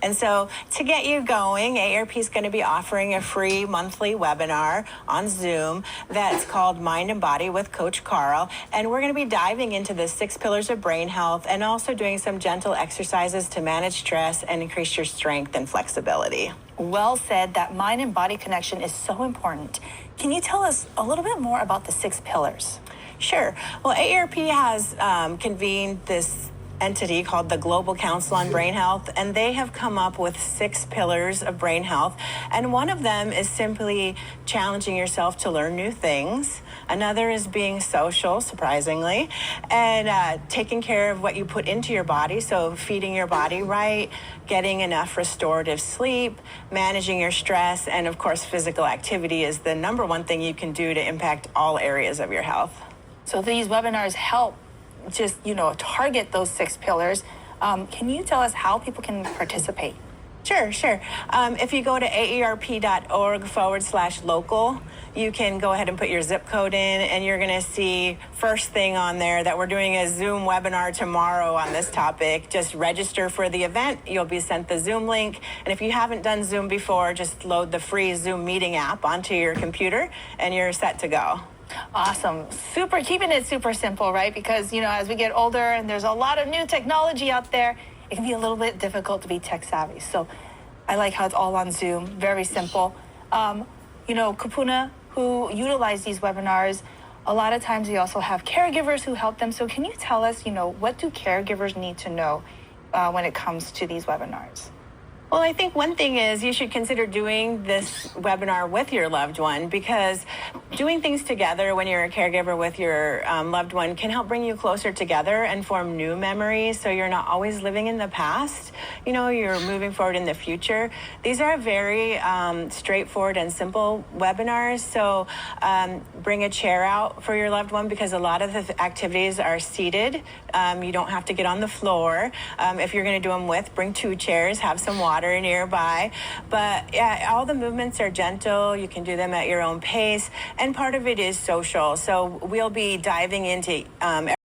And so to get you going, AARP is going to be offering a free monthly webinar on Zoom that's called Mind and Body with Coach Carl. And we're going to be diving into the 6 pillars of brain health and also doing some gentle exercises to manage stress and increase your strength and flexibility. Well said. That mind and body connection is so important. Can you tell us a little bit more about the 6 pillars? Sure. Well, AARP has convened this entity called the Global Council on Brain Health, and they have come up with 6 pillars of brain health. And one of them is simply challenging yourself to learn new things. Another is being social, surprisingly, and taking care of what you put into your body, so feeding your body right, getting enough restorative sleep, managing your stress, and of course, physical activity is the #1 thing you can do to impact all areas of your health. So these webinars help just, target those 6 pillars. Can you tell us how people can participate? Sure. If you go to aarp.org/local, you can go ahead and put your zip code in, and you're going to see first thing on there that we're doing a Zoom webinar tomorrow on this topic. Just register for the event. You'll be sent the Zoom link. And if you haven't done Zoom before, just load the free Zoom meeting app onto your computer, and you're set to go. Awesome. Keeping it super simple, right? Because, as we get older and there's a lot of new technology out there, it can be a little bit difficult to be tech savvy. So I like how it's all on Zoom, very simple. Kupuna, who utilize these webinars, a lot of times we also have caregivers who help them. So can you tell us, what do caregivers need to know when it comes to these webinars? Well, I think one thing is you should consider doing this webinar with your loved one, because doing things together when you're a caregiver with your loved one can help bring you closer together and form new memories, so you're not always living in the past. You're moving forward in the future. These are very straightforward and simple webinars, so bring a chair out for your loved one, because a lot of the activities are seated. You don't have to get on the floor. If you're going to do them bring 2 chairs, have some water nearby. But yeah, all the movements are gentle. You can do them at your own pace, and part of it is social. So we'll be diving into